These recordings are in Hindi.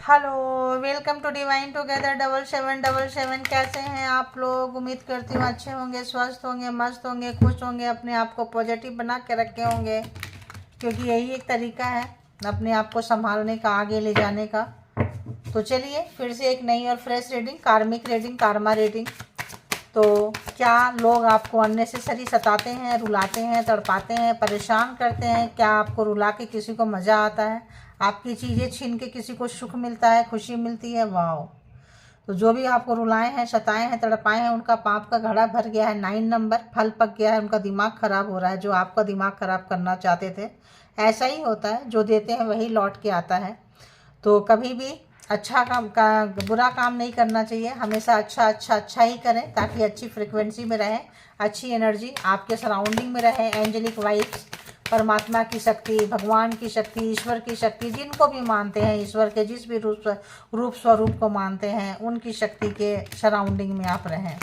Hello, welcome to divine together 7777। कैसे हैं आप लोग? उम्मीद करती हूँ अच्छे होंगे, स्वस्थ होंगे, मस्त होंगे, खुश होंगे, अपने आप को पॉजिटिव बना के रखे होंगे, क्योंकि यही एक तरीका है अपने आप को संभालने का, आगे ले जाने का। तो चलिए फिर से एक नई और फ्रेश रीडिंग, कार्मिक रीडिंग, कारमा रीडिंग। तो क्या लोग आपको अननेसेसरी सताते हैं, रुलाते हैं, तड़पाते हैं, परेशान करते हैं? क्या आपको रुला के किसी को मज़ा आता है? आपकी चीज़ें छीन के किसी को सुख मिलता है, खुशी मिलती है? वाह! तो जो भी आपको रुलाए हैं, सताए हैं, तड़पाए हैं, उनका पाप का घड़ा भर गया है। 9 नंबर फल पक गया है, उनका दिमाग खराब हो रहा है। जो आपका दिमाग खराब करना चाहते थे, ऐसा ही होता है, जो देते हैं वही लौट के आता है। तो कभी भी अच्छा काम का बुरा काम नहीं करना चाहिए। हमेशा अच्छा अच्छा अच्छा ही करें, ताकि अच्छी फ्रिक्वेंसी में रहें, अच्छी एनर्जी आपके सराउंडिंग में रहे। एंजेलिक वाइब्स, परमात्मा की शक्ति, भगवान की शक्ति, ईश्वर की शक्ति, जिनको भी मानते हैं, ईश्वर के जिस भी रूप स्वरूप को मानते हैं, उनकी शक्ति के सराउंडिंग में आप रहें।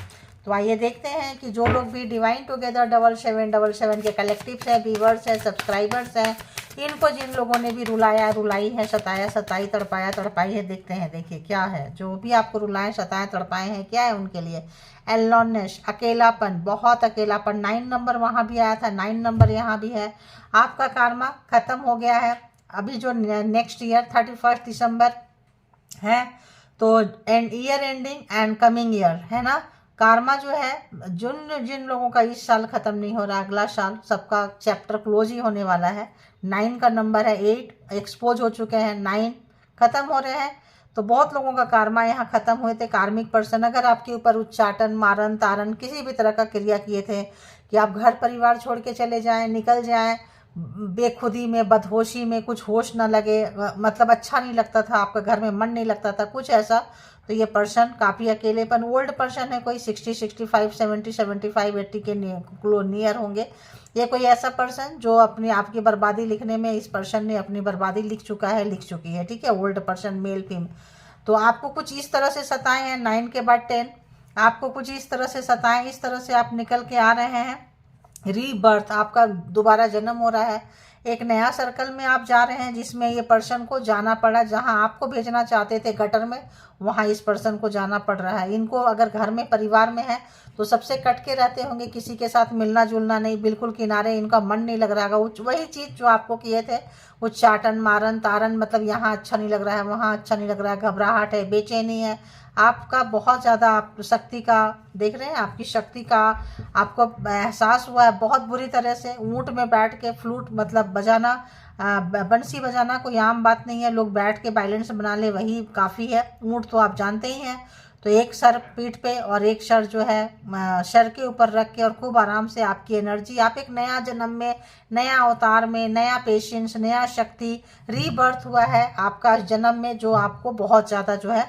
तो आइए देखते हैं कि जो लोग भी डिवाइन टुगेदर 7777 के कलेक्टिव्स हैं, व्यूवर्स हैं, सब्सक्राइबर्स हैं, इनको जिन लोगों ने भी रुलाया रुलाई है, सताया सताई, तड़पाया तड़पाई है, देखते हैं। देखिए क्या है, जो भी आपको रुलाए सताए तड़पाए हैं, क्या है उनके लिए? एलोनेस, अकेलापन, बहुत अकेलापन। 9 नंबर वहाँ भी आया था, 9 नंबर यहाँ भी है। आपका कार्मा खत्म हो गया है। अभी जो नेक्स्ट ईयर 31 दिसंबर है, तो and year ending and coming year है ना। कार्मा जो है, जिन जिन लोगों का इस साल ख़त्म नहीं हो रहा, अगला साल सबका चैप्टर क्लोज ही होने वाला है। 9 का नंबर है, 8 एक्सपोज हो चुके हैं, 9 ख़त्म हो रहे हैं। तो बहुत लोगों का कार्मा यहाँ ख़त्म हुए थे। कार्मिक पर्सन अगर आपके ऊपर उच्चाटन, मारन तारन, किसी भी तरह का क्रिया किए थे कि आप घर परिवार छोड़ के चले जाएं, निकल जाएं, बेखुदी में, बदहोशी में, कुछ होश ना लगे, मतलब अच्छा नहीं लगता था, आपका घर में मन नहीं लगता था, कुछ ऐसा, तो ये पर्सन काफ़ी अकेलेपन, ओल्ड पर्सन है, कोई 60, 65, 70, 75, 80 के नियर होंगे। ये कोई ऐसा पर्सन जो अपनी आपकी बर्बादी लिखने में, इस पर्सन ने अपनी बर्बादी लिख चुका है, लिख चुकी है, ठीक है। Old person, male female. तो आपको कुछ इस तरह से सताए हैं, 9 के बाद 10, आपको कुछ इस तरह से सताएं, इस तरह से आप निकल के आ रहे हैं। रीबर्थ, आपका दोबारा जन्म हो रहा है। एक नया सर्कल में आप जा रहे हैं, जिसमें ये पर्सन को जाना पड़ा, जहां आपको भेजना चाहते थे गटर में, वहां इस पर्सन को जाना पड़ रहा है। इनको अगर घर में परिवार में है तो सबसे कट के रहते होंगे, किसी के साथ मिलना जुलना नहीं, बिल्कुल किनारे, इनका मन नहीं लग रहा होगा। वही चीज़ जो आपको किए थे, उच्चाटन, मारन तारन, मतलब यहाँ अच्छा नहीं लग रहा है, वहाँ अच्छा नहीं लग रहा है, घबराहट है, बेचैनी है। आपका बहुत ज़्यादा, आप शक्ति का देख रहे हैं, आपकी शक्ति का आपको एहसास हुआ है बहुत बुरी तरह से। ऊँट में बैठ के फ्लूट मतलब बजाना, बंसी बजाना कोई आम बात नहीं है। लोग बैठ के बैलेंस बना ले, वही काफ़ी है। ऊँट तो आप जानते ही हैं। तो एक सर पीठ पे और एक सर जो है सर के ऊपर रख के, और खूब आराम से आपकी एनर्जी, आप एक नया जन्म में, नया अवतार में, नया पेशेंस, नया शक्ति, रीबर्थ हुआ है आपका जन्म में, जो आपको बहुत ज़्यादा जो है,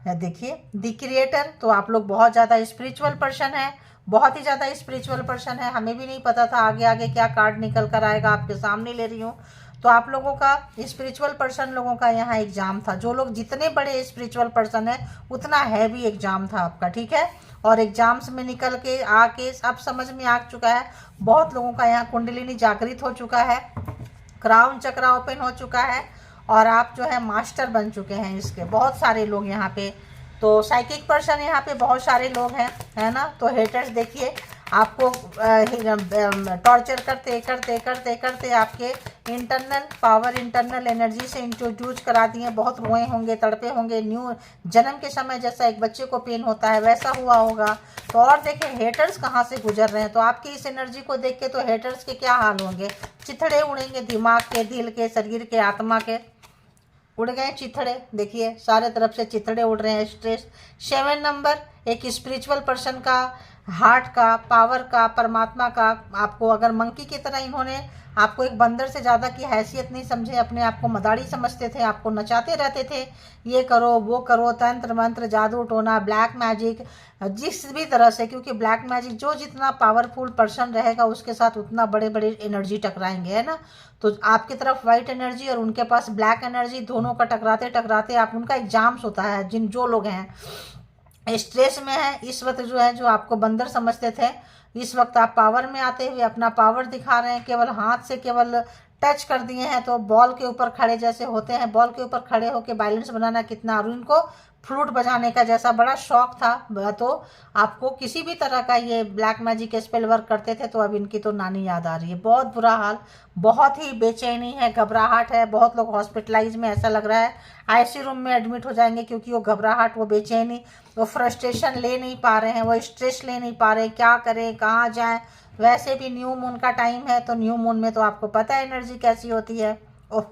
देखिए द क्रिएटर। तो आप लोग बहुत ज़्यादा स्पिरिचुअल पर्सन है, बहुत ही ज़्यादा स्पिरिचुअल पर्सन है। हमें भी नहीं पता था आगे आगे क्या कार्ड निकल कर आएगा, आपके सामने ले रही हूँ। तो आप लोगों का, स्पिरिचुअल पर्सन लोगों का यहाँ एग्जाम था। जो लोग जितने बड़े स्पिरिचुअल पर्सन है, उतना हैवी एग्जाम था आपका, ठीक है। और एग्जाम्स में निकल के आके अब समझ में आ चुका है। बहुत लोगों का यहाँ कुंडलिनी जागृत हो चुका है, क्राउन चक्र ओपन हो चुका है, और आप जो है मास्टर बन चुके हैं इसके, बहुत सारे लोग यहाँ पे। तो साइकिक पर्सन यहाँ पे बहुत सारे लोग हैं, है ना। तो हेटर्स देखिए आपको टॉर्चर करते करते करते करते आपके इंटरनल पावर, इंटरनल एनर्जी से इंट्रोड्यूस करा दिए। बहुत रोए होंगे, तड़पे होंगे, न्यू जन्म के समय जैसा एक बच्चे को पेन होता है, वैसा हुआ होगा। तो और देखें हेटर्स कहाँ से गुजर रहे हैं। तो आपकी इस एनर्जी को देख के तो हेटर्स के क्या हाल होंगे, चिथड़े उड़ेंगे, दिमाग के, दिल के, शरीर के, आत्मा के उड़ गए चिथड़े। देखिए सारे तरफ से चिथड़े उड़ रहे हैं, स्ट्रेस। 7 नंबर एक स्पिरिचुअल पर्सन का, हार्ट का, पावर का, परमात्मा का। आपको अगर मंकी की तरह इन्होंने आपको एक बंदर से ज़्यादा की हैसियत नहीं समझे, अपने आप को मदारी समझते थे, आपको नचाते रहते थे, ये करो वो करो, तंत्र मंत्र, जादू टोना, ब्लैक मैजिक, जिस भी तरह से। क्योंकि ब्लैक मैजिक, जो जितना पावरफुल पर्सन रहेगा उसके साथ उतना बड़े बड़े एनर्जी टकराएंगे, है ना। तो आपकी तरफ वाइट एनर्जी और उनके पास ब्लैक एनर्जी, दोनों का टकराते टकराते आप, उनका एग्जाम्स होता है। जो लोग हैं स्ट्रेस में है इस वक्त, जो है, जो आपको बंदर समझते थे, इस वक्त आप पावर में आते हुए अपना पावर दिखा रहे हैं। केवल हाथ से केवल टच कर दिए हैं तो बॉल के ऊपर खड़े जैसे होते हैं, बॉल के ऊपर खड़े होकर बैलेंस बनाना कितना, और इनको फ्लूट बजाने का जैसा बड़ा शौक था। तो आपको किसी भी तरह का ये ब्लैक मैजिक स्पेल वर्क करते थे, तो अब इनकी तो नानी याद आ रही है। बहुत बुरा हाल, बहुत ही बेचैनी है, घबराहट है। बहुत लोग हॉस्पिटलाइज में ऐसा लग रहा है आईसीयू रूम में एडमिट हो जाएंगे, क्योंकि वो घबराहट, वो बेचैनी, वो फ्रस्ट्रेशन ले नहीं पा रहे हैं, वो स्ट्रेस ले नहीं पा रहे, क्या करें, कहाँ जाएं। वैसे भी न्यू मून का टाइम है, तो न्यू मून में तो आपको पता है एनर्जी कैसी होती है। ओह,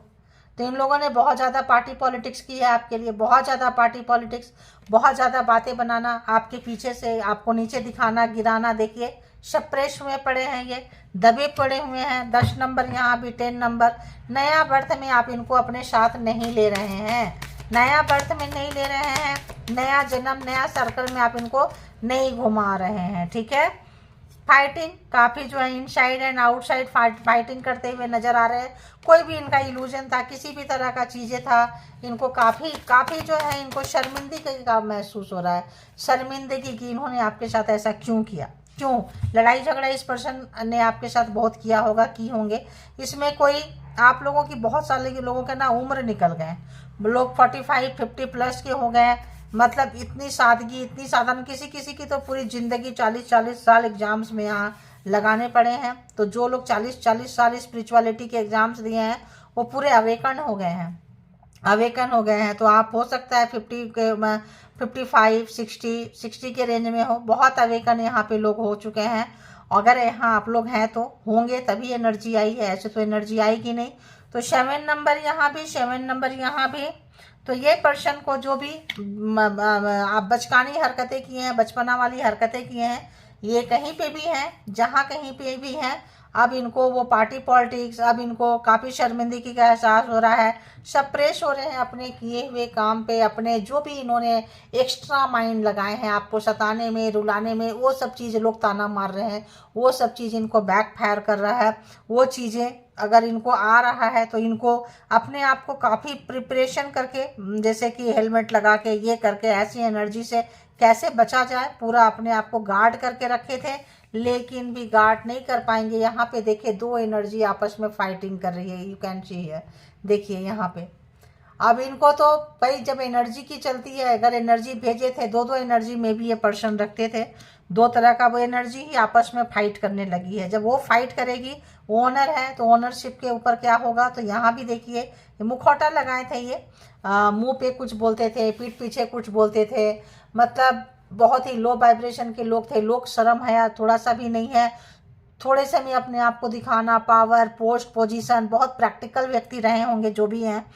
तो इन लोगों ने बहुत ज़्यादा पार्टी पॉलिटिक्स की है आपके लिए, बहुत ज़्यादा पार्टी पॉलिटिक्स, बहुत ज़्यादा बातें बनाना, आपके पीछे से आपको नीचे दिखाना, गिराना। देखिए शप्रेश हुए पड़े हैं, ये दबे पड़े हुए हैं। 10 नंबर, यहाँ भी 10 नंबर। नया बर्थ में आप इनको अपने साथ नहीं ले रहे हैं, नया बर्थ में नहीं ले रहे हैं, नया जन्म, नया सर्कल में आप इनको नहीं घुमा रहे हैं, ठीक है। फाइटिंग काफ़ी जो है इनसाइड एंड आउटसाइड फाइटिंग करते हुए नज़र आ रहे हैं। कोई भी इनका इल्यूजन था, किसी भी तरह का चीज़ें था, इनको काफ़ी जो है इनको शर्मिंदगी का महसूस हो रहा है, शर्मिंदगी की इन्होंने आपके साथ ऐसा क्यों किया, क्यों लड़ाई झगड़ा इस पर्सन ने आपके साथ बहुत किया होगा, की होंगे। इसमें कोई आप लोगों की बहुत साल के लोगों के ना उम्र निकल गए, लोग 45-50 प्लस के हो गए। मतलब इतनी सादगी, इतनी साधारण, किसी किसी की तो पूरी ज़िंदगी 40-40 साल एग्ज़ाम्स में यहाँ लगाने पड़े हैं। तो जो लोग 40-40 साल स्पिरिचुअलिटी के एग्ज़ाम्स दिए हैं, वो पूरे अवेकन हो गए हैं, अवेकन हो गए हैं। तो आप हो सकता है 55-60 के रेंज में हो, बहुत अवेकन यहाँ पे लोग हो चुके हैं। अगर यहाँ आप लोग हैं तो होंगे, तभी एनर्जी आई है, ऐसे तो एनर्जी आएगी नहीं। तो 7 नंबर यहाँ भी, 7 नंबर यहाँ भी। तो ये पर्सन को जो भी आप बचकानी हरकतें किए हैं, बचपना वाली हरकतें किए हैं, ये कहीं पे भी हैं, जहाँ कहीं पे भी हैं, अब इनको वो पार्टी पॉलिटिक्स, अब इनको काफ़ी शर्मिंदगी का एहसास हो रहा है, सप्रेस हो रहे हैं अपने किए हुए काम पे, अपने जो भी इन्होंने एक्स्ट्रा माइंड लगाए हैं आपको सताने में, रुलाने में, वो सब चीज़ें लोग ताना मार रहे हैं, वो सब चीज़ इनको बैक फायर कर रहा है। वो चीज़ें अगर इनको आ रहा है तो इनको अपने आप को काफ़ी प्रिपरेशन करके, जैसे कि हेलमेट लगा के, ये करके, ऐसी एनर्जी से कैसे बचा जाए, पूरा अपने आप को गार्ड करके रखे थे, लेकिन भी गार्ड नहीं कर पाएंगे। यहाँ पे देखिए 2 एनर्जी आपस में फाइटिंग कर रही है, यू कैन सी है, देखिए यहाँ पे। अब इनको तो भाई जब एनर्जी की चलती है, अगर एनर्जी भेजे थे, 2-2 एनर्जी में भी ये पर्सन रखते थे, 2 तरह का वो एनर्जी ही आपस में फाइट करने लगी है। जब वो फाइट करेगी, ओनर है तो ओनरशिप के ऊपर क्या होगा। तो यहाँ भी देखिए मुखौटा लगाए थे ये, मुंह पे कुछ बोलते थे, पीठ पीछे कुछ बोलते थे, मतलब बहुत ही लो वाइब्रेशन के लोग थे। लोग शर्म हया थोड़ा सा भी नहीं है, थोड़े से में अपने आप को दिखाना, पावर, पोस्ट, पोजीशन, बहुत प्रैक्टिकल व्यक्ति रहे होंगे जो भी हैं।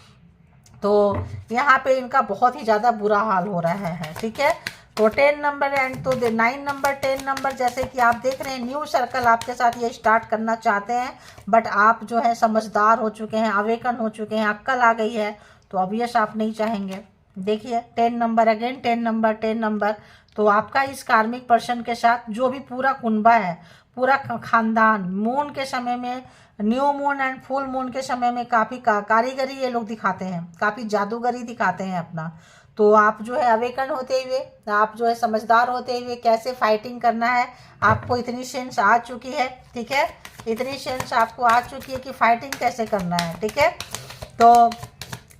तो यहाँ पे इनका बहुत ही ज़्यादा बुरा हाल हो रहा है, ठीक है। तो 10 नंबर एंड तो 9 नंबर, 10 नंबर, जैसे कि आप देख रहे हैं न्यू सर्कल आपके साथ ये स्टार्ट करना चाहते हैं, बट आप जो है समझदार हो चुके हैं, अवेकन हो चुके हैं, अक्ल आ गई है, तो ऑब्वियस आप नहीं चाहेंगे। देखिए 10 नंबर, अगेन 10 नंबर, 10 नंबर। तो आपका इस कार्मिक पर्सन के साथ जो भी पूरा कुनबा है, पूरा खानदान, मून के समय में, new moon and full moon के समय में काफ़ी कारीगरी ये लोग दिखाते हैं, काफ़ी जादूगरी दिखाते हैं अपना। तो आप जो है अवेकन होते हुए, आप जो है समझदार होते हुए कैसे फाइटिंग करना है, आपको इतनी सेंस आ चुकी है, ठीक है, इतनी सेंस आपको आ चुकी है कि फाइटिंग कैसे करना है, ठीक है। तो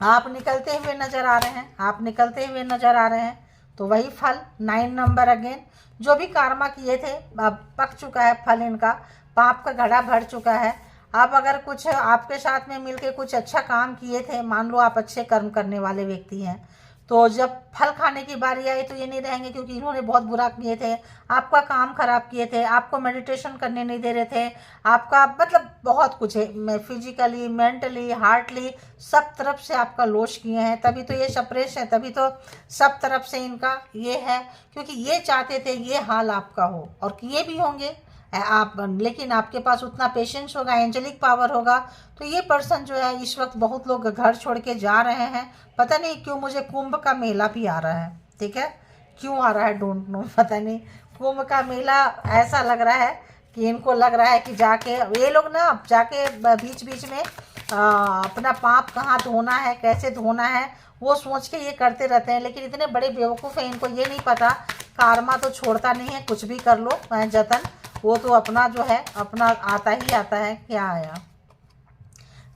आप निकलते हुए नज़र आ रहे हैं, आप निकलते हुए नज़र आ रहे हैं। तो वही फल 9 नंबर, अगेन जो भी कर्मा किए थे अब पक चुका है फल, इनका पाप का घड़ा भर चुका है। अब अगर कुछ आपके साथ में मिलके कुछ अच्छा काम किए थे, मान लो आप अच्छे कर्म करने वाले व्यक्ति हैं, तो जब फल खाने की बारी आई तो ये नहीं रहेंगे, क्योंकि इन्होंने बहुत बुरा किए थे, आपका काम खराब किए थे, आपको मेडिटेशन करने नहीं दे रहे थे, आपका मतलब बहुत कुछ है, फिजिकली, मेंटली, हार्टली, सब तरफ से आपका लॉस किए हैं। तभी तो ये सप्रेस है, तभी तो सब तरफ से इनका ये है, क्योंकि ये चाहते थे ये हाल आपका हो, और किए भी होंगे आप, लेकिन आपके पास उतना पेशेंस होगा, एंजेलिक पावर होगा। तो ये पर्सन जो है, इस वक्त बहुत लोग घर छोड़ के जा रहे हैं, पता नहीं क्यों। मुझे कुंभ का मेला भी आ रहा है, ठीक है, क्यों आ रहा है डोंट नो, पता नहीं। कुंभ का मेला ऐसा लग रहा है कि इनको लग रहा है कि जाके ये लोग ना जाके बीच बीच में अपना पाप कहाँ धोना है, कैसे धोना है, वो सोच के ये करते रहते हैं। लेकिन इतने बड़े बेवकूफ़ हैं, इनको ये नहीं पता कार्मा तो छोड़ता नहीं है, कुछ भी कर लो जतन, वो तो अपना जो है अपना आता ही आता है। क्या आया,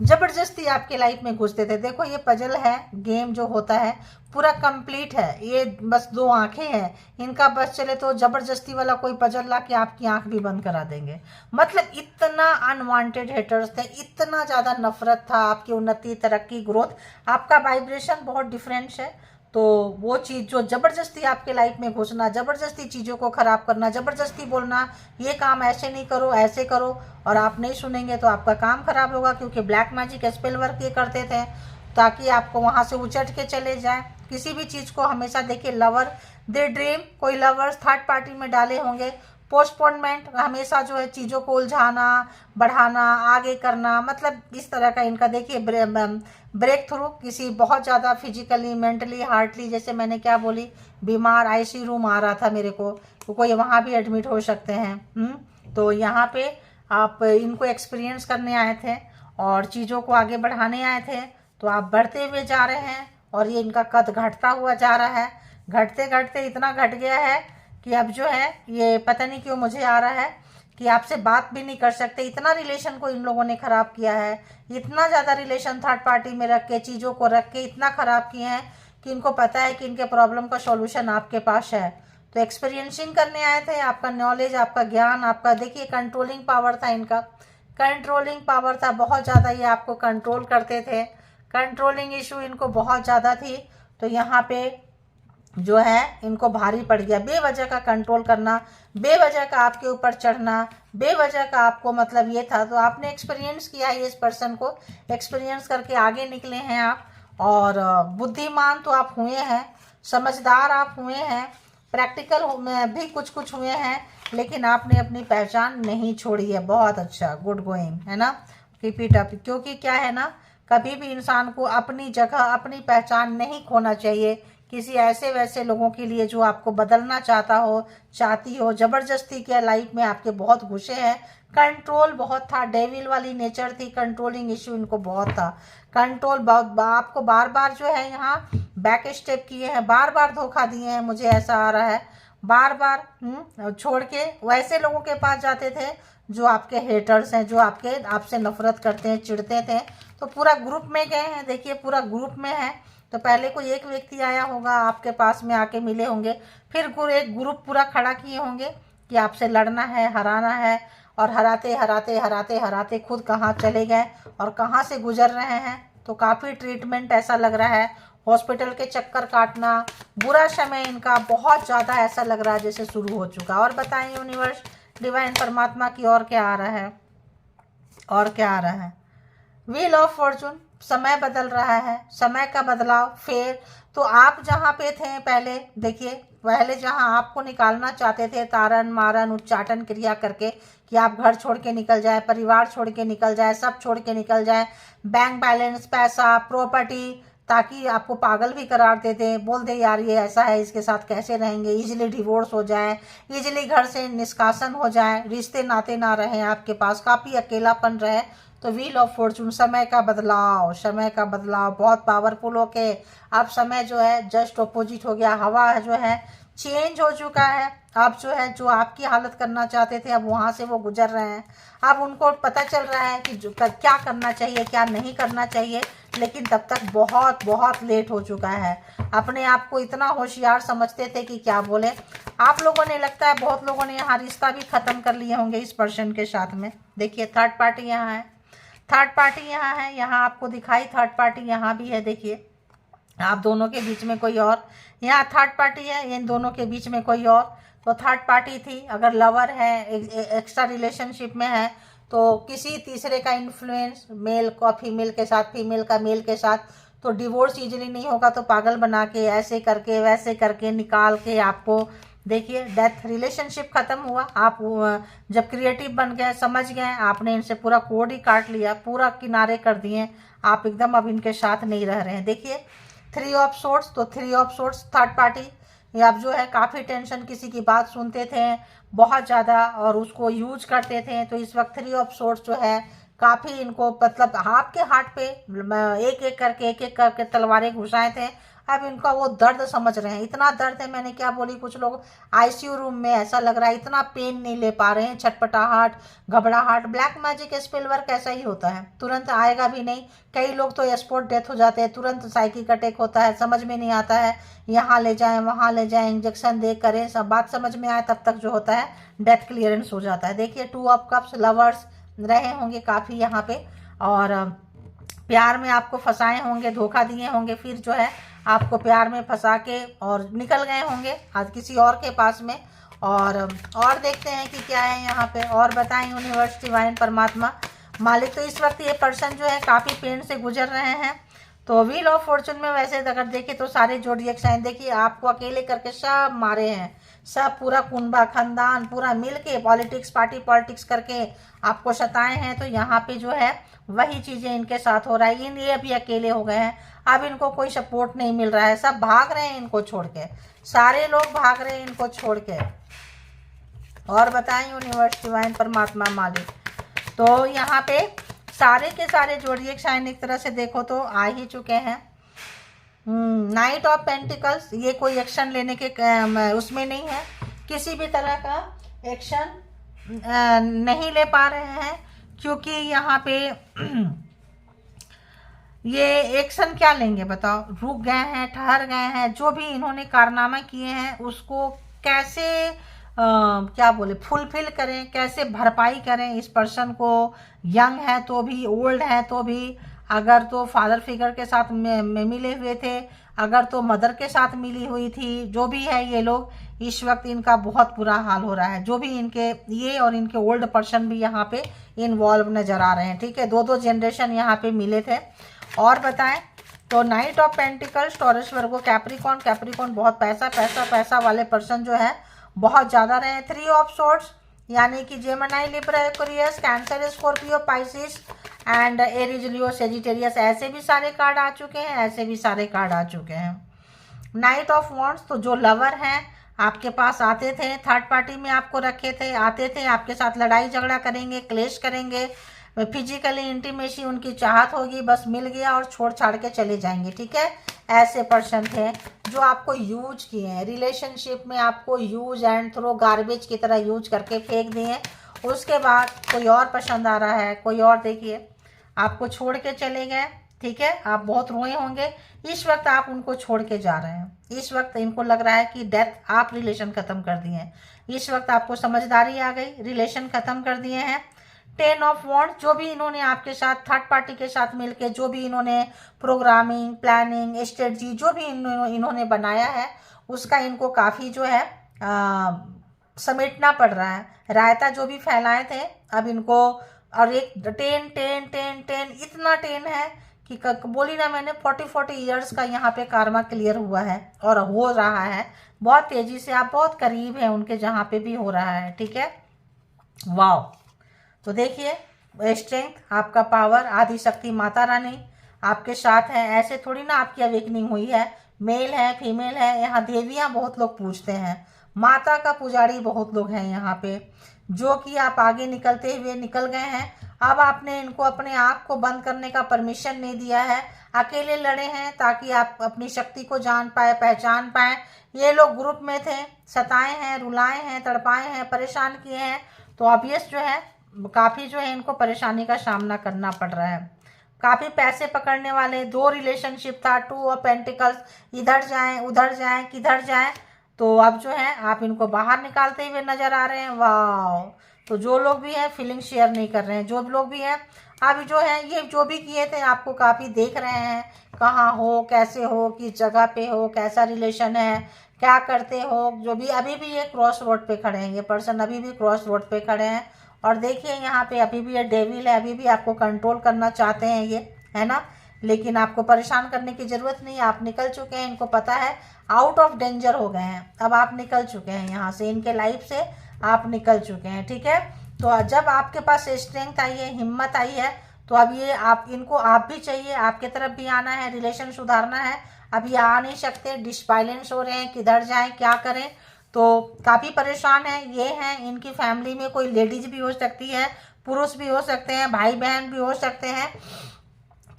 जबरदस्ती आपके लाइफ में घुसते थे। देखो ये पजल है, गेम जो होता है पूरा कंप्लीट है। ये बस 2 आंखें हैं, इनका बस चले तो जबरदस्ती वाला कोई पजल ला के आपकी आंख भी बंद करा देंगे। मतलब इतना अनवांटेड हेटर्स थे, इतना ज़्यादा नफरत था आपकी उन्नति, तरक्की, ग्रोथ, आपका वाइब्रेशन बहुत डिफरेंट है। तो वो चीज़ जो जबरदस्ती आपके लाइफ में घुसना, जबरदस्ती चीज़ों को ख़राब करना, जबरदस्ती बोलना ये काम ऐसे नहीं करो, ऐसे करो, और आप नहीं सुनेंगे तो आपका काम खराब होगा। क्योंकि ब्लैक मैजिक स्पेल वर्क ये करते थे ताकि आपको वहाँ से उचट के चले जाए। किसी भी चीज़ को हमेशा देखिए, लवर दे ड्रीम, कोई लवर्स थर्ड पार्टी में डाले होंगे। पोस्टपोनमेंट, हमेशा जो है चीज़ों को उलझाना, बढ़ाना, आगे करना, मतलब इस तरह का इनका देखिए ब्रेक थ्रू, किसी बहुत ज़्यादा फिजिकली, मेंटली, हार्टली, जैसे मैंने क्या बोली, बीमार, आईसीयू रूम आ रहा था मेरे को, तो कोई वहाँ भी एडमिट हो सकते हैं। तो यहाँ पे आप इनको एक्सपीरियंस करने आए थे और चीज़ों को आगे बढ़ाने आए थे, तो आप बढ़ते हुए जा रहे हैं और ये इनका कद घटता हुआ जा रहा है। घटते घटते इतना घट गया है कि अब जो है ये पता नहीं क्यों मुझे आ रहा है कि आपसे बात भी नहीं कर सकते। इतना रिलेशन को इन लोगों ने ख़राब किया है, इतना ज़्यादा रिलेशन थर्ड पार्टी में रख के, चीज़ों को रख के इतना ख़राब किए हैं कि इनको पता है कि इनके प्रॉब्लम का सॉल्यूशन आपके पास है। तो एक्सपीरियंसिंग करने आए थे, आपका नॉलेज, आपका ज्ञान, आपका देखिए कंट्रोलिंग पावर था इनका, कंट्रोलिंग पावर था बहुत ज़्यादा, ये आपको कंट्रोल करते थे। कंट्रोलिंग इशू इनको बहुत ज़्यादा थी। तो यहाँ पे जो है इनको भारी पड़ गया, बेवजह का कंट्रोल करना, बेवजह का आपके ऊपर चढ़ना, बेवजह का आपको मतलब ये था। तो आपने एक्सपीरियंस किया है इस पर्सन को, एक्सपीरियंस करके आगे निकले हैं आप। और बुद्धिमान तो आप हुए हैं, समझदार आप हुए हैं, प्रैक्टिकल भी कुछ कुछ हुए हैं, लेकिन आपने अपनी पहचान नहीं छोड़ी है। बहुत अच्छा, गुड गोइंग, है ना, कीप इट अप। क्योंकि क्या है ना, कभी भी इंसान को अपनी जगह, अपनी पहचान नहीं खोना चाहिए किसी ऐसे वैसे लोगों के लिए जो आपको बदलना चाहता हो, चाहती हो। जबरदस्ती के लाइफ में आपके बहुत घुसे हैं, कंट्रोल बहुत था, डेविल वाली नेचर थी, कंट्रोलिंग इश्यू इनको बहुत था। कंट्रोल आपको बार बार जो है यहाँ बैक स्टेप किए हैं, बार बार धोखा दिए हैं, मुझे ऐसा आ रहा है। बार बार छोड़ के वैसे लोगों के पास जाते थे जो आपके हेटर्स हैं, जो आपसे नफरत करते हैं, चिढ़ते थे। तो पूरा ग्रुप में गए हैं, देखिए पूरा ग्रुप में है। तो पहले कोई एक व्यक्ति आया होगा, आपके पास में आके मिले होंगे, फिर एक ग्रुप पूरा खड़ा किए होंगे कि आपसे लड़ना है, हराना है, और हराते हराते हराते हराते खुद कहाँ चले गए और कहाँ से गुजर रहे हैं। तो काफ़ी ट्रीटमेंट ऐसा लग रहा है, हॉस्पिटल के चक्कर काटना, बुरा समय इनका बहुत ज़्यादा ऐसा लग रहा है जैसे शुरू हो चुका। और बताएं यूनिवर्स, डिवाइन परमात्मा की और क्या आ रहा है, और क्या आ रहा है। व्हील ऑफ फॉर्चून, समय बदल रहा है, समय का बदलाव, फेर। तो आप जहाँ पे थे पहले, देखिए पहले जहाँ आपको निकालना चाहते थे तारन मारन उच्चाटन क्रिया करके कि आप घर छोड़ के निकल जाए, परिवार छोड़ के निकल जाए, सब छोड़ के निकल जाए, बैंक बैलेंस, पैसा, प्रॉपर्टी, ताकि आपको पागल भी करार देते, बोल दे यार ये ऐसा है, इसके साथ कैसे रहेंगे, इजीली डिवोर्स हो जाए, इजीली घर से निष्कासन हो जाए, रिश्ते नाते ना रहे आपके पास, काफ़ी अकेलापन रहे। तो व्हील ऑफ फॉर्चून, समय का बदलाव, समय का बदलाव बहुत पावरफुल होके अब समय जो है जस्ट ऑपोजिट हो गया। हवा जो है चेंज हो चुका है। अब जो है जो आपकी हालत करना चाहते थे, अब वहाँ से वो गुजर रहे हैं। अब उनको पता चल रहा है कि क्या करना चाहिए, क्या नहीं करना चाहिए, लेकिन तब तक बहुत बहुत लेट हो चुका है। अपने आप को इतना होशियार समझते थे कि क्या बोले। आप लोगों ने, लगता है बहुत लोगों ने यहाँ रिश्ता भी ख़त्म कर लिए होंगे इस पर्सन के साथ में। देखिए थर्ड पार्टी यहाँ है, थर्ड पार्टी यहाँ है, यहाँ आपको दिखाई थर्ड पार्टी यहाँ भी है। देखिए आप दोनों के बीच में कोई और, यहाँ थर्ड पार्टी है, इन दोनों के बीच में कोई और। तो थर्ड पार्टी थी, अगर लवर है, एक्स्ट्रा रिलेशनशिप में है, तो किसी तीसरे का इन्फ्लुएंस, मेल का फीमेल के साथ, फीमेल का मेल के साथ, तो डिवोर्स इजीली नहीं होगा। तो पागल बना के, ऐसे करके, वैसे करके निकाल के आपको, देखिए डेथ, रिलेशनशिप खत्म हुआ। आप जब क्रिएटिव बन गए, समझ गए, आपने इनसे पूरा कोड ही काट लिया, पूरा किनारे कर दिए, आप एकदम अब इनके साथ नहीं रह रहे हैं। देखिए 3 ऑफ सोर्ट्स, तो 3 ऑफ सोर्ट्स थर्ड पार्टी, ये आप जो है काफ़ी टेंशन, किसी की बात सुनते थे बहुत ज़्यादा और उसको यूज करते थे। तो इस वक्त 3 ऑफ सोर्ट्स जो है काफ़ी इनको, मतलब आपके हार्ट पे एक एक करके तलवारें घुसाए थे। अब इनका वो दर्द समझ रहे हैं। इतना दर्द है, मैंने क्या बोली, कुछ लोग आईसीयू रूम में ऐसा लग रहा है, इतना पेन नहीं ले पा रहे हैं, छटपटाहट, घबराहट। ब्लैक मैजिक स्पेल वर्क ऐसा ही होता है, तुरंत आएगा भी नहीं। कई लोग तो स्पॉट डेथ हो जाते हैं, तुरंत साइकिक अटैक होता है, समझ में नहीं आता है, यहाँ ले जाएं वहाँ ले जाएं, इंजेक्शन दे करें, सब बात समझ में आए तब तक जो होता है डेथ क्लियरेंस हो जाता है। देखिए 2 ऑफ कप्स, लवर्स रहे होंगे काफ़ी यहाँ पे, और प्यार में आपको फंसाए होंगे, धोखा दिए होंगे, फिर जो है आपको प्यार में फंसा के और निकल गए होंगे आज किसी और के पास में। और देखते हैं कि क्या है यहाँ पे, और बताएं यूनिवर्स, डिवाइन, परमात्मा, मालिक। तो इस वक्त ये पर्सन जो है काफ़ी पेन से गुजर रहे हैं। तो व्हील ऑफ फॉर्चून में वैसे अगर देखें तो सारे जोडिएक साइन, देखिए आपको अकेले करके सब मारे हैं, सब पूरा कुनबा खानदान पूरा मिल के पॉलिटिक्स, पार्टी पॉलिटिक्स करके आपको सताए हैं। तो यहाँ पे जो है वही चीज़ें इनके साथ हो रहा है, ये अभी अकेले हो गए हैं, अब इनको कोई सपोर्ट नहीं मिल रहा है, सब भाग रहे हैं इनको छोड़ के, सारे लोग भाग रहे हैं इनको छोड़ के। और बताएं यूनिवर्स, डिवाइन, परमात्मा, मालिक। तो यहाँ पे सारे के सारे जोडिएक साइन एक तरह से देखो तो आ ही चुके हैं। नाइट ऑफ पेंटिकल्स, ये कोई एक्शन लेने के उसमें नहीं है, किसी भी तरह का एक्शन नहीं ले पा रहे हैं, क्योंकि यहाँ पे ये एक्शन क्या लेंगे बताओ, रुक गए हैं, ठहर गए हैं। जो भी इन्होंने कारनामा किए हैं उसको कैसे क्या बोले फुलफिल करें, कैसे भरपाई करें इस पर्सन को। यंग है तो भी, ओल्ड है तो भी, अगर तो फादर फिगर के साथ मिले हुए थे, अगर तो मदर के साथ मिली हुई थी, जो भी है ये लोग, इस वक्त इनका बहुत बुरा हाल हो रहा है। जो भी इनके ये और इनके ओल्ड पर्सन भी यहाँ पे इन्वॉल्व नजर आ रहे हैं। ठीक है, 2 जनरेशन यहाँ पे मिले थे। और बताएं तो night of pentacles, taurus, Virgo, Capricorn बहुत पैसा वाले पर्सन जो है बहुत ज़्यादा रहे। 3 ऑफ सोर्ड्स यानी कि Gemini, Libra, Aquarius, cancer, Scorpio, Pisces and Aries, Leo, Sagittarius, ऐसे भी सारे कार्ड आ चुके हैं, ऐसे भी सारे कार्ड आ चुके हैं। नाइट ऑफ वॉन्ड्स, तो जो लवर हैं आपके पास आते थे, थर्ड पार्टी में आपको रखे थे, आते थे आपके साथ लड़ाई झगड़ा करेंगे, क्लेश करेंगे, फिजिकली इंटीमेसी उनकी चाहत होगी, बस मिल गया और छोड़ छाड़ के चले जाएंगे। ठीक है, ऐसे पर्सन थे जो आपको यूज किए हैं, रिलेशनशिप में आपको यूज एंड थ्रो, गार्बेज की तरह यूज करके फेंक दिए। उसके बाद कोई और पसंद आ रहा है, कोई और देखिए आपको छोड़ के चले गए। ठीक है, आप बहुत रोए होंगे, इस वक्त आप उनको छोड़ के जा रहे हैं, इस वक्त इनको लग रहा है कि डेथ, आप रिलेशन खत्म कर दिए हैं, इस वक्त आपको समझदारी आ गई, रिलेशन खत्म कर दिए हैं। 10 ऑफ वॉन्ड्स, जो भी इन्होंने आपके साथ थर्ड पार्टी के साथ मिलके जो भी इन्होंने प्रोग्रामिंग, प्लानिंग, स्ट्रेटजी जो भी इन्होंने बनाया है, उसका इनको काफ़ी जो है समेटना पड़ रहा है। रायता जो भी फैलाए थे अब इनको, और एक 10 इतना 10 है कि बोली ना मैंने 40 ईयर्स का यहाँ पे कार्मा क्लियर हुआ है और हो रहा है बहुत तेज़ी से, आप बहुत करीब हैं उनके जहाँ पे भी हो रहा है। ठीक है, वाह। तो देखिए स्ट्रेंथ, आपका पावर, आदि शक्ति माता रानी आपके साथ है। ऐसे थोड़ी ना आपकी अवेकनिंग हुई है, मेल है, फीमेल है, यहाँ देवियाँ बहुत लोग पूजते हैं, माता का पुजारी बहुत लोग हैं यहाँ पे, जो कि आप आगे निकलते हुए निकल गए हैं। अब आपने इनको अपने आप को बंद करने का परमिशन नहीं दिया है, अकेले लड़े हैं ताकि आप अपनी शक्ति को जान पाए, पहचान पाए। ये लोग ग्रुप में थे, सताए हैं, रुलाए हैं, तड़पाए हैं, परेशान किए हैं, तो ऑब्वियस जो है काफ़ी जो है इनको परेशानी का सामना करना पड़ रहा है। काफ़ी पैसे पकड़ने वाले, 2 रिलेशनशिप था, 2 ऑफ पेंटिकल्स, इधर जाएं उधर जाएं किधर जाएं, तो अब जो है आप इनको बाहर निकालते हुए नज़र आ रहे हैं। वाह। तो जो लोग भी हैं फीलिंग शेयर नहीं कर रहे हैं, जो लोग भी हैं अब जो है ये जो भी किए थे आपको काफ़ी देख रहे हैं, कहाँ हो, कैसे हो, किस जगह पे हो, कैसा रिलेशन है, क्या करते हो, जो भी। अभी भी ये क्रॉस रोड पे खड़े हैं, ये पर्सन अभी भी क्रॉस रोड पे खड़े हैं। और देखिए यहाँ पे अभी भी ये डेविल है, अभी भी आपको कंट्रोल करना चाहते हैं ये, है ना, लेकिन आपको परेशान करने की ज़रूरत नहीं है, आप निकल चुके हैं, इनको पता है आउट ऑफ डेंजर हो गए हैं, अब आप निकल चुके हैं यहाँ से, इनके लाइफ से आप निकल चुके हैं। ठीक है, तो जब आपके पास स्ट्रेंथ आई है, हिम्मत आई है, तो अब ये आप इनको आप भी चाहिए, आपके तरफ भी आना है, रिलेशन सुधारना है। अब ये आ नहीं सकते, डिसबाइलेंस हो रहे हैं, किधर जाएं क्या करें, तो काफ़ी परेशान है ये हैं। इनकी फैमिली में कोई लेडीज भी हो सकती है, पुरुष भी हो सकते हैं, भाई बहन भी हो सकते हैं,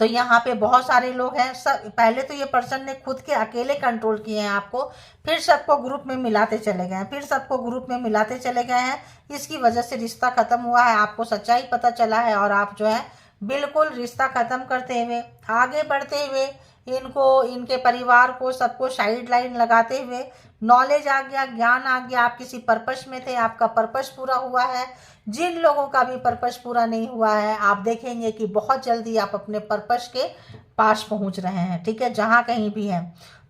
तो यहाँ पे बहुत सारे लोग हैं। सब पहले तो ये पर्सन ने खुद के अकेले कंट्रोल किए हैं आपको, फिर सबको ग्रुप में मिलाते चले गए हैं, फिर सबको ग्रुप में मिलाते चले गए हैं। इसकी वजह से रिश्ता खत्म हुआ है, आपको सच्चाई पता चला है और आप जो है बिल्कुल रिश्ता खत्म करते हुए आगे बढ़ते हुए इनको, इनके परिवार को, सबको साइड लाइन लगाते हुए, नॉलेज आ गया, ज्ञान आ गया, आप किसी पर्पस में थे, आपका पर्पस पूरा हुआ है। जिन लोगों का भी पर्पस पूरा नहीं हुआ है, आप देखेंगे कि बहुत जल्दी आप अपने पर्पस के पास पहुंच रहे हैं, ठीक है, जहां कहीं भी हैं।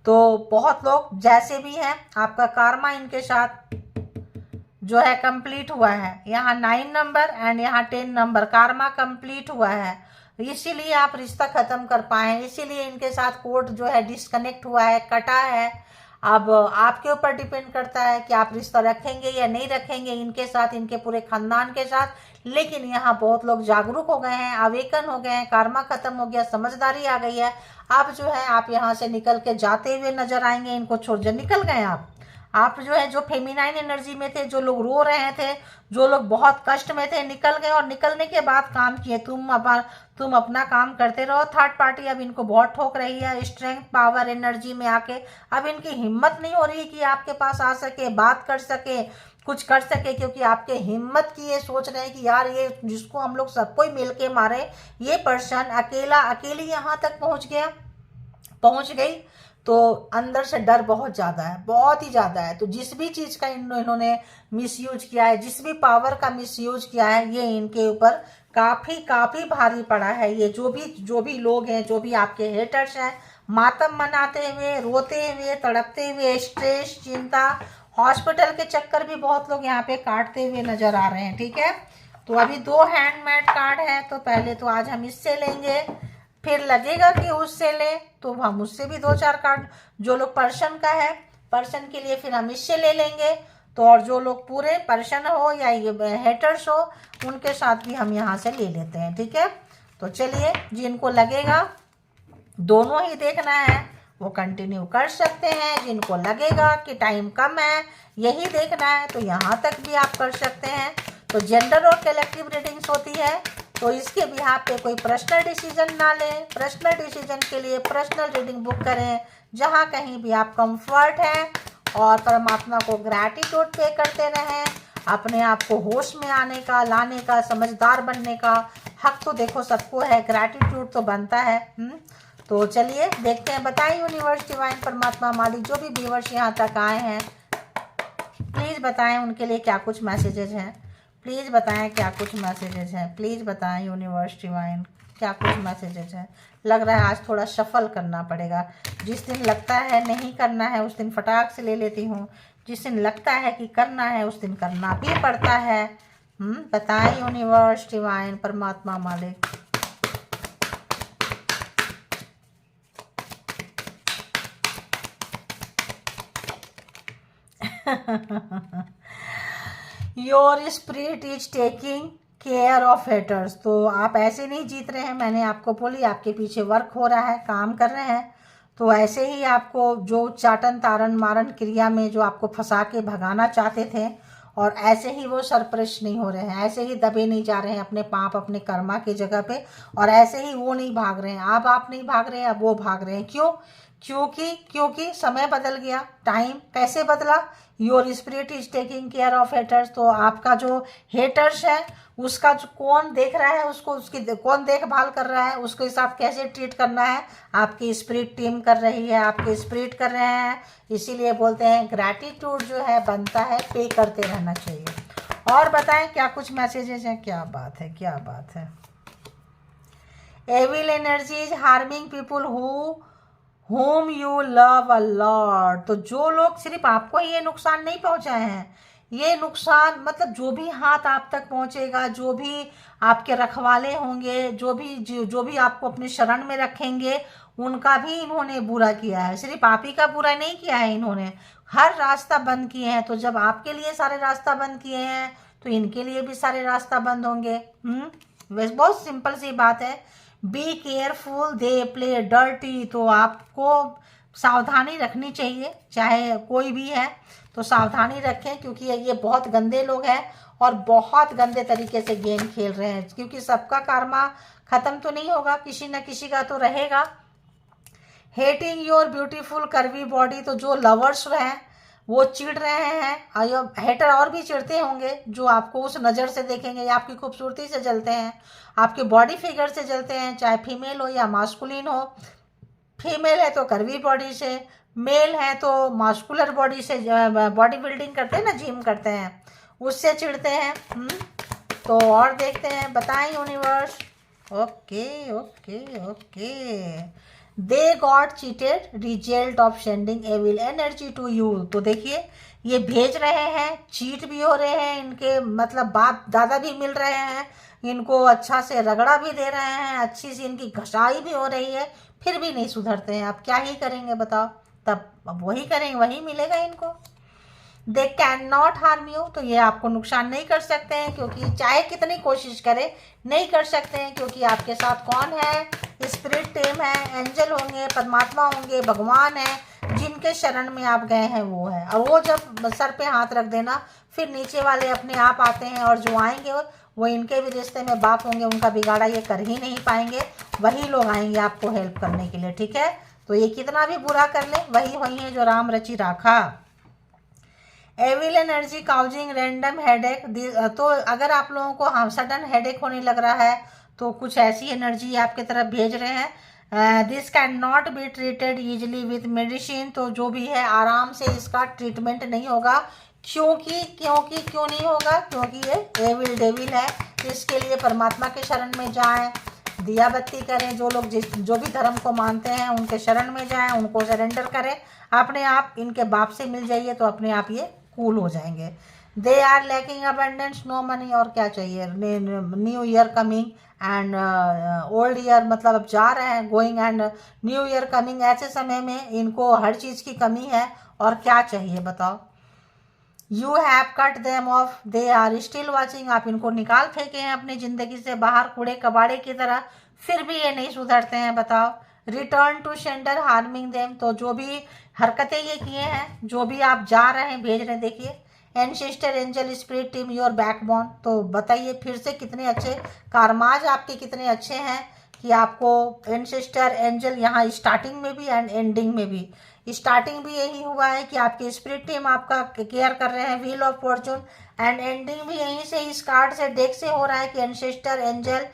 तो बहुत लोग जैसे भी हैं, आपका कार्मा इनके साथ जो है कंप्लीट हुआ है। यहाँ 9 नंबर एंड यहाँ 10 नंबर कार्मा कंप्लीट हुआ है, इसीलिए आप रिश्ता खत्म कर पाए, इसीलिए इनके साथ कोर्ट जो है डिस्कनेक्ट हुआ है, कटा है। अब आपके ऊपर डिपेंड करता है कि आप रिश्ता रखेंगे या नहीं रखेंगे इनके साथ, इनके पूरे खानदान के साथ। लेकिन यहाँ बहुत लोग जागरूक हो गए हैं, अवेकन हो गए हैं, कार्मा खत्म हो गया, समझदारी आ गई है। अब जो है आप यहाँ से निकल के जाते हुए नजर आएंगे, इनको छोड़ निकल गए आप जो है जो फेमिनाइन एनर्जी में थे, जो लोग रो रहे थे, जो लोग बहुत कष्ट में थे, निकल गए और निकलने के बाद काम किए। तुम अपना काम करते रहो। थर्ड पार्टी अब इनको बहुत ठोक रही है, स्ट्रेंथ पावर एनर्जी में आके अब इनकी हिम्मत नहीं हो रही कि आपके पास आ सके, बात कर सके, कुछ कर सके, क्योंकि आपके हिम्मत की ये सोच रहे हैं कि यार ये जिसको हम लोग सबको ही मिल के मारे, ये पर्सन अकेली यहाँ तक पहुंच गई। तो अंदर से डर बहुत ज़्यादा है, बहुत ही ज़्यादा है। तो जिस भी चीज़ का इन्होंने मिसयूज किया है, जिस भी पावर का मिसयूज किया है, ये इनके ऊपर काफ़ी भारी पड़ा है। ये जो भी लोग हैं, जो भी आपके हेटर्स हैं, मातम मनाते हुए, रोते हुए, तड़पते हुए, स्ट्रेस, चिंता, हॉस्पिटल के चक्कर भी बहुत लोग यहाँ पे काटते हुए नजर आ रहे हैं, ठीक है। तो अभी 2 हैंडमेड कार्ड है, तो पहले तो आज हम इससे लेंगे, फिर लगेगा कि उससे ले तो हम उससे भी 2-4 कार्ड, जो लोग पर्सन का है, पर्सन के लिए फिर हम इससे ले लेंगे। तो और जो लोग पूरे पर्सन हो या ये हेटर्स हो, उनके साथ भी हम यहाँ से ले लेते हैं, ठीक है। तो चलिए, जिनको लगेगा दोनों ही देखना है वो कंटिन्यू कर सकते हैं, जिनको लगेगा कि टाइम कम है, यही देखना है, तो यहाँ तक भी आप कर सकते हैं। तो जेंडर और कलेक्टिव रीडिंग्स होती है, तो इसके बिहाफ पे कोई पर्सनल डिसीजन ना लें। पर्सनल डिसीजन के लिए पर्सनल रीडिंग बुक करें, जहाँ कहीं भी आप कंफर्ट हैं, और परमात्मा को ग्रैटिट्यूड पे करते रहें। अपने आप को होश में आने का, लाने का, समझदार बनने का हक तो देखो सबको है, ग्रैटिट्यूड तो बनता है। तो चलिए देखते हैं, बताएं यूनिवर्स, डिवाइन, परमात्मा, मालिक, जो भी व्यूअर्स यहाँ तक आए हैं, प्लीज़ बताएं उनके लिए क्या कुछ मैसेजेस हैं। प्लीज़ बताएं क्या कुछ मैसेजेस हैं। प्लीज़ बताएं यूनिवर्स, डिवाइन, क्या कुछ मैसेजेस हैं। लग रहा है आज थोड़ा शफल करना पड़ेगा। जिस दिन लगता है नहीं करना है उस दिन फटाक से ले लेती हूँ, जिस दिन लगता है कि करना है उस दिन करना भी पड़ता है। बताएं यूनिवर्स, डिवाइन, परमात्मा, मालिक। Your spirit is taking care of haters. तो आप ऐसे नहीं जीत रहे हैं, मैंने आपको बोली, आपके पीछे वर्क हो रहा है, काम कर रहे हैं। तो ऐसे ही आपको जो चाटन तारन मारन क्रिया में जो आपको फंसा के भगाना चाहते थे, और ऐसे ही वो सरपरस्त नहीं हो रहे हैं, ऐसे ही दबे नहीं जा रहे हैं अपने पाप, अपने कर्मा की जगह पे, और ऐसे ही वो नहीं भाग रहे हैं। अब आप नहीं भाग रहे हैं, अब वो भाग रहे हैं। क्यों? क्योंकि समय बदल गया। टाइम कैसे बदला? Your spirit is taking care of haters. तो आपका जो हेटर्स है उसका जो कौन देख रहा है, उसको उसकी कौन देखभाल कर रहा है, उसके साथ कैसे ट्रीट करना है, आपकी स्पिरिट टीम कर रही है, आपके स्पिरिट कर रहे हैं। इसीलिए बोलते हैं ग्रैटिट्यूड जो है बनता है, पे करते रहना चाहिए। और बताएं क्या कुछ मैसेजेस हैं। क्या बात है, क्या बात है। Evil energies harming people whom you love a lot। तो जो लोग सिर्फ आपको ये नुकसान नहीं पहुंचाए हैं, ये नुकसान मतलब जो भी हाथ आप तक पहुंचेगा, जो भी आपके रखवाले होंगे, जो भी आपको अपने शरण में रखेंगे, उनका भी इन्होंने बुरा किया है। सिर्फ आप ही का बुरा नहीं किया है, इन्होंने हर रास्ता बंद किए हैं। तो जब आपके लिए सारे रास्ता बंद किए हैं, तो इनके लिए भी सारे रास्ता बंद होंगे। वैसे बहुत सिंपल सी बात है। Be careful, they play dirty. तो आपको सावधानी रखनी चाहिए, चाहे कोई भी है तो सावधानी रखें, क्योंकि ये बहुत गंदे लोग हैं और बहुत गंदे तरीके से गेम खेल रहे हैं। क्योंकि सबका कार्मा ख़त्म तो नहीं होगा, किसी न किसी का तो रहेगा। Hating your beautiful curvy body, तो जो लवर्स हैं वो चिढ़ रहे हैं, हेटर और भी चिढ़ते होंगे जो आपको उस नज़र से देखेंगे या आपकी खूबसूरती से जलते हैं, आपके बॉडी फिगर से जलते हैं, चाहे फीमेल हो या मास्कुलिन हो। फीमेल है तो कर्वी बॉडी से, मेल है तो मास्कुलर बॉडी से, बॉडी बिल्डिंग करते हैं ना, जिम करते हैं, उससे चिढ़ते हैं। तो और देखते हैं, बताएं universe. Okay okay okay, they got cheated, result of sending evil energy to you. तो देखिए ये भेज रहे हैं, चीट भी हो रहे हैं, इनके मतलब बाप दादा भी मिल रहे हैं, इनको अच्छा से रगड़ा भी दे रहे हैं, अच्छी सी इनकी घसाई भी हो रही है, फिर भी नहीं सुधरते हैं। आप क्या ही करेंगे बताओ, तब अब वही करेंगे, वही मिलेगा इनको। They can not harm you, तो ये आपको नुकसान नहीं कर सकते हैं, क्योंकि चाहे कितनी कोशिश करें नहीं कर सकते हैं, क्योंकि आपके साथ कौन है, स्पिरिट टीम है, एंजल होंगे, परमात्मा होंगे, भगवान है, जिनके शरण में आप गए हैं वो है। और वो जब सर पे हाथ रख देना, फिर नीचे वाले अपने आप आते हैं, और जो आएंगे वो इनके भी रिश्ते में बाप होंगे, उनका बिगाड़ा ये कर ही नहीं पाएंगे, वही लोग आएंगे आपको हेल्प करने के लिए, ठीक है। तो ये कितना भी बुरा कर ले, वही है जो राम रची राखा। Evil energy causing random headache, तो अगर आप लोगों को सडन हेडेक होने लग रहा है तो कुछ ऐसी एनर्जी आपके तरफ भेज रहे हैं। This can not be treated easily with medicine, तो जो भी है आराम से इसका ट्रीटमेंट नहीं होगा। क्यों नहीं होगा, क्योंकि ये एविल डेविल है। इसके लिए परमात्मा के शरण में जाएं, दिया बत्ती करें, जो लोग जो भी धर्म को मानते हैं उनके शरण में जाएं, उनको सरेंडर करें, अपने आप इनके बाप से मिल जाइए तो अपने आप ये कूल हो जाएंगे। They are lacking abundance, no money, और क्या चाहिए। New year coming and old year, मतलब अब जा रहे हैं, going and new year coming, ऐसे समय में इनको हर चीज़ की कमी है, और क्या चाहिए बताओ। You have cut them off, they are still watching, आप इनको निकाल फेंके हैं अपनी ज़िंदगी से बाहर कूड़े कबाड़े की तरह, फिर भी ये नहीं सुधरते हैं बताओ। Return to sender harming them, तो जो भी हरकतें ये किए हैं, जो भी आप जा रहे हैं भेज रहे हैं, देखिए ancestor angel spirit team your backbone, तो बताइए फिर से कितने अच्छे कार्माज आपके कितने अच्छे हैं कि आपको एनसिस्टर एंजल यहाँ स्टार्टिंग में भी एंड एंडिंग में भी। स्टार्टिंग भी यही हुआ है कि आपकी स्पिरिट टीम आपका केयर कर रहे हैं, wheel of Fortune, and ending भी यहीं से इस कार्ड से डेक से हो रहा है कि एनसिस्टर एंजल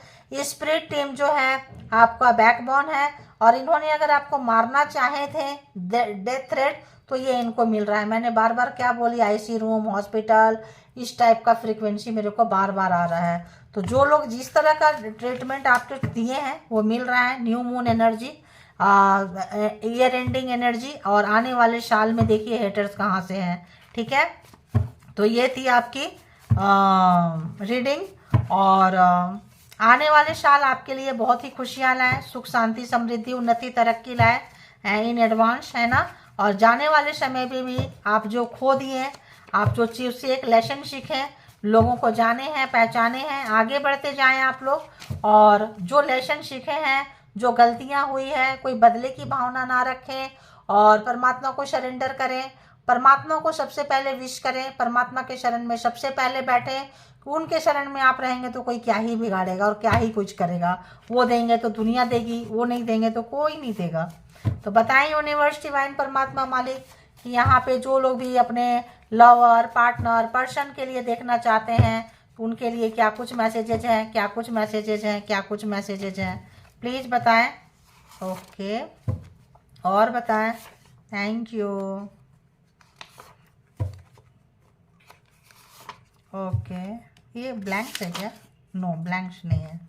स्पिरिट टीम जो है आपका बैकबोन है, और इन्होंने अगर आपको मारना चाहे थे, डेथ थ्रेट, तो ये इनको मिल रहा है। मैंने बार बार क्या बोली, आईसी रूम, हॉस्पिटल, इस टाइप का फ्रीक्वेंसी मेरे को बार बार आ रहा है। तो जो लोग जिस तरह का ट्रीटमेंट आपके दिए हैं वो मिल रहा है। New moon energy, year ending energy, और आने वाले साल में देखिए हेटर्स कहाँ से हैं, ठीक है। तो ये थी आपकी रीडिंग, और आने वाले साल आपके लिए बहुत ही खुशियाँ लाए, सुख शांति समृद्धि उन्नति तरक्की लाए इन एडवांस, है ना। और जाने वाले समय में भी आप जो खो दिए, आप जो चीज़ से एक लेसन सीखें, लोगों को जाने हैं, पहचाने हैं, आगे बढ़ते जाएं आप लोग, और जो लेसन सीखे हैं, जो गलतियां हुई है, कोई बदले की भावना ना रखें, और परमात्मा को सरेंडर करें, परमात्मा को सबसे पहले विश करें, परमात्मा के शरण में सबसे पहले बैठें। उनके शरण में आप रहेंगे तो कोई क्या ही बिगाड़ेगा और क्या ही कुछ करेगा। वो देंगे तो दुनिया देगी, वो नहीं देंगे तो कोई नहीं देगा। तो बताएं यूनिवर्स डिवाइन परमात्मा मालिक कि यहाँ पे जो लोग भी अपने लवर, पार्टनर, पर्सन के लिए देखना चाहते हैं, तो उनके लिए क्या कुछ मैसेजेज हैं, क्या कुछ मैसेजेज हैं, क्या कुछ मैसेजेज हैं, प्लीज़ बताएं। ओके, और बताएं। Thank you. ओके, ये ब्लैंक्स है क्या? नो, ब्लैंक्स नहीं है।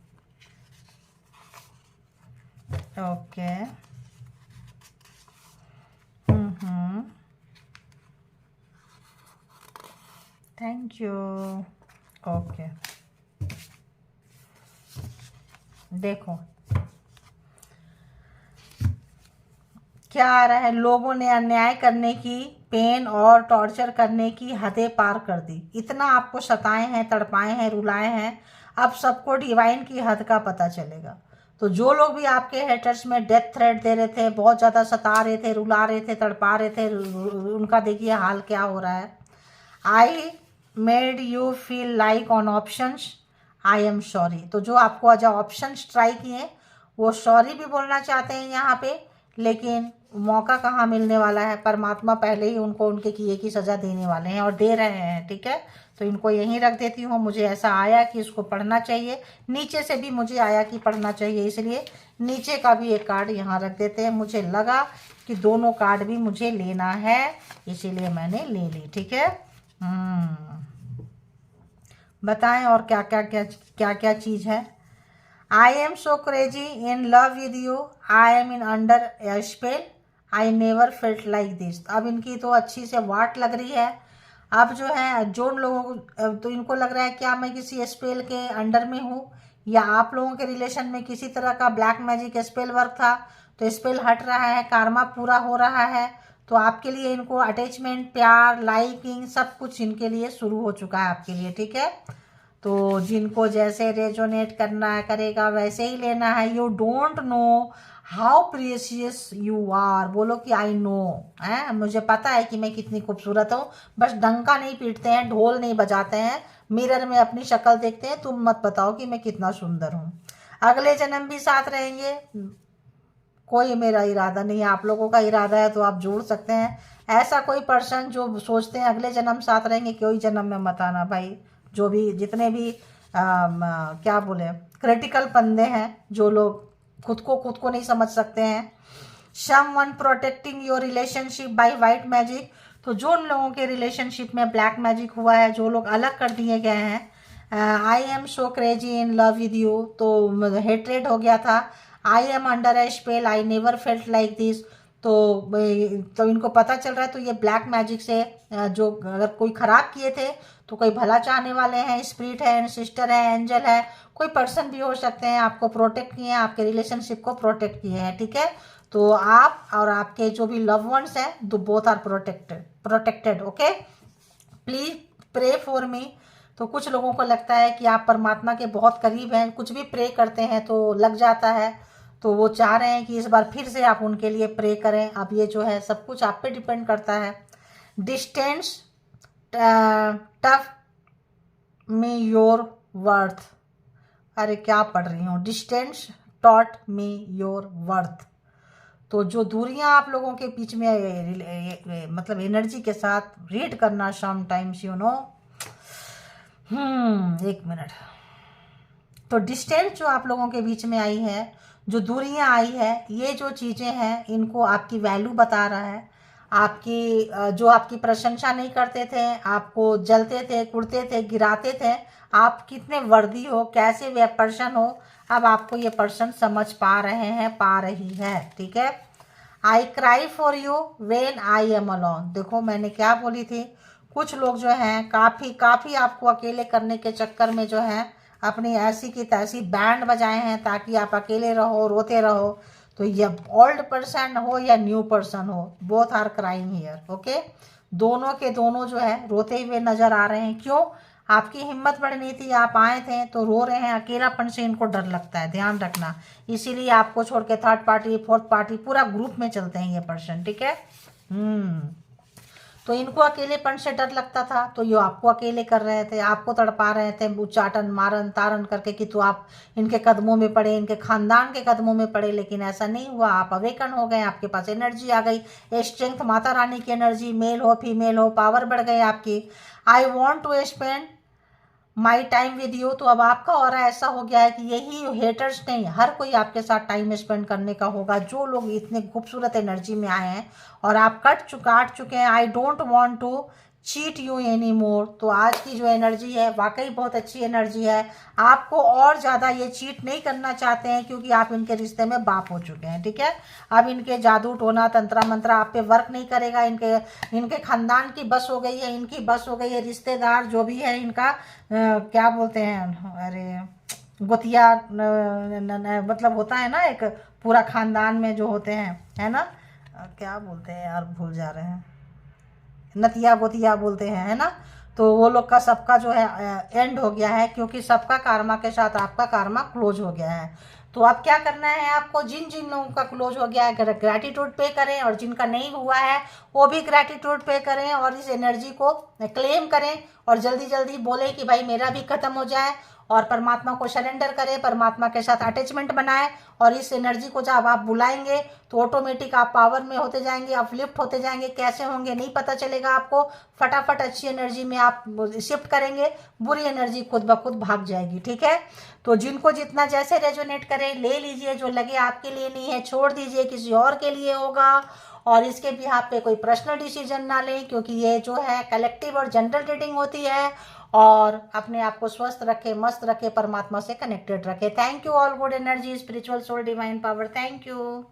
Okay, thank you. ओके, देखो क्या आ रहा है। लोगों ने अन्याय करने की, पेन और टॉर्चर करने की हदें पार कर दी। इतना आपको सताए हैं, तड़पाए हैं, रुलाए हैं, अब सबको डिवाइन की हद का पता चलेगा। तो जो लोग भी आपके हेटर्स में डेथ थ्रेट दे रहे थे, बहुत ज़्यादा सता रहे थे, रुला रहे थे, तड़पा रहे थे, उनका देखिए हाल क्या हो रहा है। I made you feel like on options I am sorry. तो जो आपको आज ऑप्शन ट्राई किए वो सॉरी भी बोलना चाहते हैं यहाँ पे, लेकिन मौका कहाँ मिलने वाला है, परमात्मा पहले ही उनको उनके किए की सज़ा देने वाले हैं और दे रहे हैं। ठीक है, तो इनको यहीं रख देती हूँ। मुझे ऐसा आया कि इसको पढ़ना चाहिए, नीचे से भी मुझे आया कि पढ़ना चाहिए, इसलिए नीचे का भी एक कार्ड यहाँ रख देते हैं। मुझे लगा कि दोनों कार्ड भी मुझे लेना है, इसीलिए मैंने ले ली। ठीक है, बताएं और क्या क्या चीज़ है। I am so crazy in love with you, I am in under A spell, I never felt like this. अब इनकी तो अच्छी से वाट लग रही है। अब जो है जो लोगों को तो इनको लग रहा है क्या मैं किसी स्पेल के अंडर में हूँ, या आप लोगों के रिलेशन में किसी तरह का ब्लैक मैजिक स्पेल वर्क था, तो स्पेल हट रहा है, कार्मा पूरा हो रहा है। तो आपके लिए इनको अटैचमेंट, प्यार, लाइकिंग सब कुछ इनके लिए शुरू हो चुका है आपके लिए। ठीक है, तो जिनको जैसे रेजोनेट करना करेगा वैसे ही लेना है। You don't know how precious you are, बोलो कि आई नो है, मुझे पता है कि मैं कितनी खूबसूरत हूँ। बस डंका नहीं पीटते हैं, ढोल नहीं बजाते हैं, मिरर में अपनी शक्ल देखते हैं। तुम मत बताओ कि मैं कितना सुंदर हूँ। अगले जन्म भी साथ रहेंगे, कोई मेरा इरादा नहीं है, आप लोगों का इरादा है तो आप जोड़ सकते हैं। ऐसा कोई पर्सन जो सोचते हैं अगले जन्म साथ रहेंगे, कोई जन्म में मत आना भाई। जो भी जितने भी क्या बोले क्रिटिकल बंदे हैं, जो लोग खुद को नहीं समझ सकते हैं। Someone protecting your relationship by white magic, तो जो उन लोगों के रिलेशनशिप में ब्लैक मैजिक हुआ है, जो लोग अलग कर दिए गए हैं। I am so crazy in love with you, तो हेट्रेड हो गया था। I am under A spell, I never felt like this, तो इनको पता चल रहा है। तो ये ब्लैक मैजिक से जो अगर कोई खराब किए थे तो कोई भला चाहने वाले हैं, स्पिरिट है, सिस्टर है, एंजल है, कोई पर्सन भी हो सकते हैं, आपको प्रोटेक्ट किए हैं, आपके रिलेशनशिप को प्रोटेक्ट किए हैं। ठीक है, तो आप और आपके जो भी लव वंस हैं, दो both are protected. Okay, please pray for me. तो कुछ लोगों को लगता है कि आप परमात्मा के बहुत करीब हैं, कुछ भी प्रे करते हैं तो लग जाता है, तो वो चाह रहे हैं कि इस बार फिर से आप उनके लिए प्रे करें। अब ये जो है सब कुछ आप पे डिपेंड करता है। Distance tough me your worth, अरे क्या पढ़ रही हूँ, distance taught me your worth. तो जो दूरियां आप लोगों के बीच में मतलब एनर्जी के साथ रीड करना समटाइम्स यू नो। एक मिनट। तो डिस्टेंस जो आप लोगों के बीच में आई है, जो दूरियां आई है, ये जो चीज़ें हैं इनको आपकी वैल्यू बता रहा है। आपकी जो आपकी प्रशंसा नहीं करते थे, आपको जलते थे, कुड़ते थे, गिराते थे, आप कितने वर्दी हो, कैसे वे पर्सन हो, अब आपको ये पर्सन समझ पा रहे हैं, पा रही है। ठीक है, I cry for you when I am alone. देखो मैंने क्या बोली थी, कुछ लोग जो हैं काफ़ी आपको अकेले करने के चक्कर में जो है अपनी ऐसी की तैसी बैंड बजाए हैं ताकि आप अकेले रहो, रोते रहो। तो ये ओल्ड पर्सन हो या न्यू पर्सन हो, both are crying here. Okay, दोनों के दोनों जो है रोते हुए नजर आ रहे हैं। क्यों? आपकी हिम्मत बढ़नी थी, आप आए थे तो रो रहे हैं। अकेलापन से इनको डर लगता है, ध्यान रखना। इसीलिए आपको छोड़ के थर्ड पार्टी, फोर्थ पार्टी, पूरा ग्रुप में चलते हैं ये पर्सन। ठीक है, तो इनको अकेलेपन से डर लगता था, तो ये आपको अकेले कर रहे थे, आपको तड़पा रहे थे, उच्चाटन मारन तारन करके कि तो आप इनके कदमों में पड़े, इनके खानदान के कदमों में पड़े। लेकिन ऐसा नहीं हुआ, आप अवेकन हो गए, आपके पास एनर्जी आ गई, स्ट्रेंथ, माता रानी की एनर्जी, मेल हो फीमेल हो, पावर बढ़ गई आपकी। I want to spend my time with you, तो अब आपका और ऐसा हो गया है कि यही हेटर्स नहीं, हर कोई आपके साथ टाइम स्पेंड करने का होगा। जो लोग इतने खूबसूरत एनर्जी में आए हैं और आप काट चुके हैं। I don't want to cheat you any more, तो आज की जो एनर्जी है वाकई बहुत अच्छी एनर्जी है। आपको और ज़्यादा ये चीट नहीं करना चाहते हैं क्योंकि आप इनके रिश्ते में बाप हो चुके हैं। ठीक है, अब इनके जादू टोना तंत्रा मंत्रा आप पे वर्क नहीं करेगा। इनके खानदान की बस हो गई है, इनकी बस हो गई है। रिश्तेदार जो भी है इनका क्या बोलते हैं, अरे गोतिया मतलब होता है ना, एक पूरा खानदान में जो होते हैं, है ना, क्या बोलते हैं यार, भूल जा रहे हैं, नतिया गोतिया बोलते हैं, है ना। तो वो लोग का सबका जो है एंड हो गया है, क्योंकि सबका कार्मा के साथ आपका कार्मा क्लोज हो गया है। तो अब क्या करना है आपको, जिन जिन लोगों का क्लोज हो गया है ग्रैटिट्यूड पे करें, और जिनका नहीं हुआ है वो भी ग्रैटिट्यूड पे करें, और इस एनर्जी को क्लेम करें और जल्दी जल्दी बोले कि भाई मेरा भी खत्म हो जाए, और परमात्मा को सरेंडर करें, परमात्मा के साथ अटैचमेंट बनाएं। और इस एनर्जी को जब आप बुलाएंगे तो ऑटोमेटिक आप पावर में होते जाएंगे, अपलिफ्ट होते जाएंगे। कैसे होंगे नहीं पता चलेगा आपको, फटाफट अच्छी एनर्जी में आप शिफ्ट करेंगे, बुरी एनर्जी खुद ब खुद भाग जाएगी। ठीक है, तो जिनको जितना जैसे रेजोनेट करे ले लीजिए, जो लगे आपके लिए नहीं है छोड़ दीजिए, किसी और के लिए होगा। और इसके भी आप पे कोई पर्सनल डिसीजन ना लें, क्योंकि ये जो है कलेक्टिव और जनरल रीडिंग होती है। और अपने आप को स्वस्थ रखे, मस्त रखे, परमात्मा से कनेक्टेड रखे। Thank you all good energy, spiritual soul, divine power. Thank you.